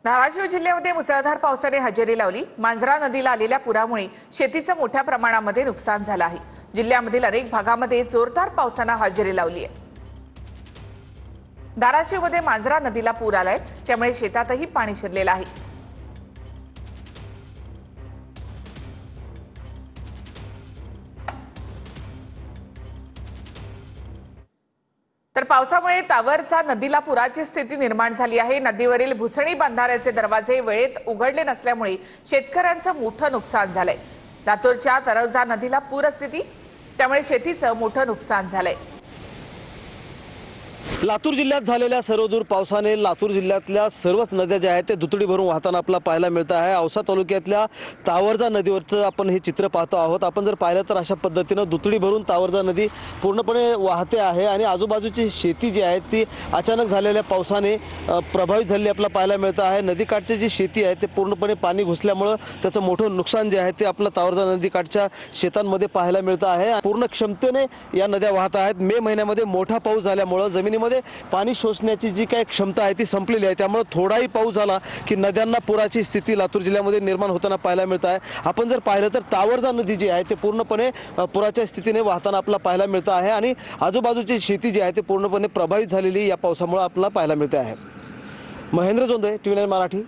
धाराशिव जिल्ह्यामध्ये मुसळधार पावसाने हजेरी लावली। मांजरा नदीला आलेल्या पुरामुळे शेतीचं मोठ्या प्रमाणामध्ये नुकसान झालं आहे। जिल्ह्यामधील अनेक भागामध्ये जोरदार पावसाने हजेरी लावली आहे। धाराशिवमध्ये मांजरा नदीला पूर आलाय, त्यामुळे शेतातही पाणी शिरलेलं आहे। तर पावसामुळे तावरचा नदीला पुराची स्थिती निर्माण झाली आहे। नदीवरील भुसणी बंधाऱ्याचे दरवाजे वेळेत उघडले नसल्यामुळे शेतकऱ्यांचं मोठं नुकसान झालंय। लातूरच्या तरवजा नदीला पूरस्थिती, त्यामुळे शेतीचं मोठं नुकसान झालंय। लातूर जिल्ह्यात झालेल्या सर्वदूर पावसाने लातूर जिल्ह्यातल्या सर्वच नद्या ज्या आहेत ते दुतडी भरून वाहताना आपल्याला पाहायला मिळत आहे। औसा तालुक्यातल्या तावरजा नदीवरचं आपण हे चित्र पाहतो आहोत। आपण जर पाहिलं तर अशा पद्धतीनं दुतडी भरून तावरजा नदी पूर्णपणे वाहते आहे आणि आजूबाजूची शेती जी आहे ती अचानक झालेल्या पावसाने प्रभावित झालेली आपल्याला पाहायला मिळत आहे। नदीकाठची जी शेती आहे ते पूर्णपणे पाणी घुसल्यामुळे त्याचं मोठं नुकसान जे आहे ते आपल्या तावरजा नदीकाठच्या शेतांमध्ये पाहायला मिळत आहे। पूर्ण क्षमतेने या नद्या वाहत आहेत। मे महिन्यामध्ये मोठा पाऊस झाल्यामुळे जमिनीमध्ये पाणी शोषण्याची जी काही क्षमता आहे ती संपलेली आहे। त्यामुळे थोडाही पाऊस झाला की नद्यांना पुराची स्थिती लातूर जिल्ह्यामध्ये निर्माण होताना पाहायला मिळत आहे। आपण जर पाहिलं तर तावरजा नदी जी आहे ते पूर्णपणे पुराच्या स्थितीने वाहताना आपल्याला पाहायला मिळत आहे आणि आजूबाजूची शेती जी आहे ते पूर्णपणे प्रभावित झालेली या पावसामुळे आपल्याला पाहायला मिळते आहे। महेंद्र जोंधळे, TV9 मराठी।